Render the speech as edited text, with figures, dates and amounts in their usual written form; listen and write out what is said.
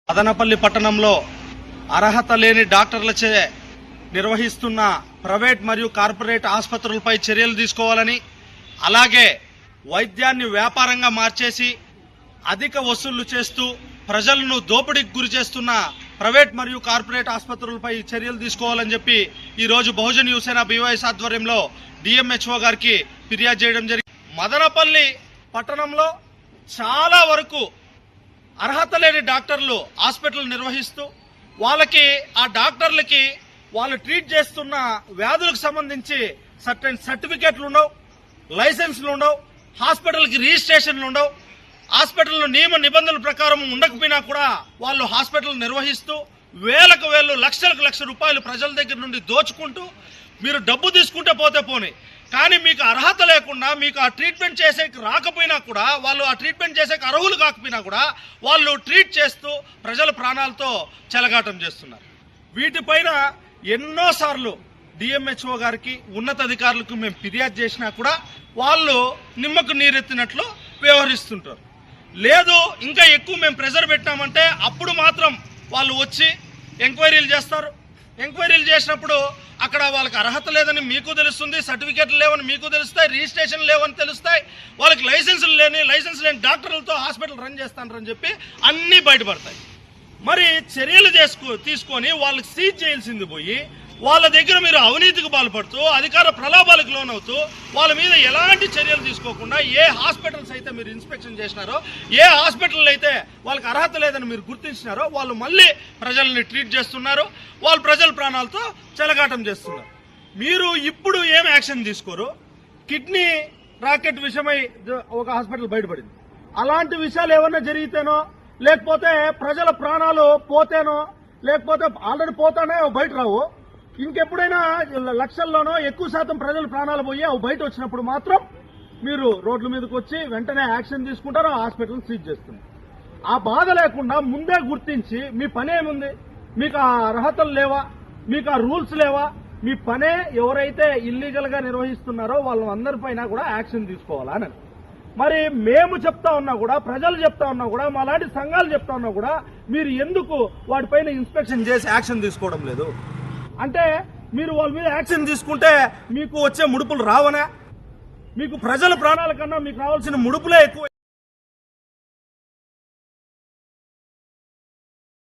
మదనపల్లి పట్టణంలో అర్హత లేని డాక్టర్లచే నిర్వహిస్తున్న ప్రైవేట్ మరియు కార్పొరేట్ ఆసుపత్రులపై చర్యలు తీసుకోవాలని, అలాగే వైద్యాన్ని వ్యాపారంగా మార్చేసి అధిక వసూళ్లు చేస్తూ ప్రజలను దోపిడీకి గురి చేస్తున్న ప్రైవేట్ మరియు కార్పొరేట్ ఆసుపత్రులపై చర్యలు తీసుకోవాలని చెప్పి ఈరోజు బహుజన్ యువసేన బీవైఎస్ ఆధ్వర్యంలో డిఎంహెచ్ఓ గారికి ఫిర్యాదు చేయడం జరిగింది. మదనపల్లి పట్టణంలో చాలా వరకు అర్హత లేని డాక్టర్లు హాస్పిటల్ నిర్వహిస్తూ వాళ్ళకి ఆ డాక్టర్లకి వాళ్ళు ట్రీట్ చేస్తున్న వ్యాధులకు సంబంధించి సర్టిఫికేట్లు ఉండవు, లైసెన్స్లు ఉండవు, హాస్పిటల్కి రిజిస్ట్రేషన్లు ఉండవు. హాస్పిటల్ నియమ నిబంధనల ప్రకారం ఉండకపోయినా కూడా వాళ్ళు హాస్పిటల్ నిర్వహిస్తూ వేలకు వేలు లక్షలకు లక్ష రూపాయలు ప్రజల దగ్గర నుండి దోచుకుంటూ మీరు డబ్బు తీసుకుంటే పోతే పోనీ, కానీ మీకు అర్హత లేకుండా మీకు ఆ ట్రీట్మెంట్ చేసే రాకపోయినా కూడా వాళ్ళు ఆ ట్రీట్మెంట్ చేసే అర్హులు కాకపోయినా కూడా వాళ్ళు ట్రీట్ చేస్తూ ప్రజల ప్రాణాలతో చెలగాటం చేస్తున్నారు. వీటిపైన ఎన్నోసార్లు డిఎంహెచ్ఓ గారికి ఉన్నతాధికారులకు మేము ఫిర్యాదు చేసినా కూడా వాళ్ళు నిమ్మకు నీరెత్తినట్లు వ్యవహరిస్తుంటారు. లేదు ఇంకా ఎక్కువ మేము ప్రెజర్ పెట్టామంటే అప్పుడు మాత్రం వాళ్ళు వచ్చి ఎంక్వైరీలు చేస్తారు. ఎంక్వైరీలు చేసినప్పుడు అక్కడ వాళ్ళకి అర్హత లేదని మీకు తెలుస్తుంది, సర్టిఫికేట్లు లేవని మీకు తెలుస్తాయి, రిజిస్ట్రేషన్ లేవని తెలుస్తాయి, వాళ్ళకి లైసెన్స్ లేని డాక్టర్లతో హాస్పిటల్ రన్ చేస్తానని చెప్పి అన్నీ బయటపడతాయి. మరి చర్యలు తీసుకొని వాళ్ళకి సీజ్ చేయాల్సింది పోయి వాళ్ళ దగ్గర మీరు అవినీతికి పాల్పడుతూ అధికార ప్రలోభాలకు లోనవుతూ వాళ్ళ మీద ఎలాంటి చర్యలు తీసుకోకుండా ఏ హాస్పిటల్స్ అయితే మీరు ఇన్స్పెక్షన్ చేసినారో, ఏ హాస్పిటల్ అయితే వాళ్ళకి అర్హత లేదని మీరు గుర్తించినారో వాళ్ళు మళ్ళీ ప్రజల్ని ట్రీట్ చేస్తున్నారు, వాళ్ళు ప్రజల ప్రాణాలతో చెలగాటం చేస్తున్నారు. మీరు ఇప్పుడు ఏం యాక్షన్ తీసుకోరు? కిడ్నీ రాకెట్ విషయమై ఒక హాస్పిటల్ బయటపడింది. అలాంటి విషయాలు ఏమన్నా జరిగితేనో, లేకపోతే ప్రజల ప్రాణాలు పోతేనో, లేకపోతే ఆల్రెడీ పోతానే బయట రావు, ఇంకెప్పుడైనా లక్షల్లోనో ఎక్కువ శాతం ప్రజల ప్రాణాలు పోయి అవి బయట వచ్చినప్పుడు మాత్రం మీరు రోడ్ల మీదకి వచ్చి వెంటనే యాక్షన్ తీసుకుంటారు, ఆ హాస్పిటల్ సీజ్ చేస్తుంది. ఆ బాధ లేకుండా ముందే గుర్తించి మీ పనేముంది, మీకు ఆ అర్హతలు లేవా, మీకు ఆ రూల్స్ లేవా, మీ పనే ఎవరైతే ఇల్లీగల్ గా నిర్వహిస్తున్నారో వాళ్ళందరిపైన కూడా యాక్షన్ తీసుకోవాలని మరి మేము చెప్తా ఉన్నా కూడా, ప్రజలు చెప్తా ఉన్నా కూడా, మా లాంటి సంఘాలు చెప్తా ఉన్నా కూడా మీరు ఎందుకు వాటిపైన ఇన్స్పెక్షన్ చేసి యాక్షన్ తీసుకోవడం లేదు? అంటే మీరు వాళ్ళ మీద యాక్షన్ తీసుకుంటే మీకు వచ్చే ముడుపులు రావనా? మీకు ప్రజల ప్రాణాల కన్నా మీకు రావాల్సిన ముడుపులే ఎక్కువ.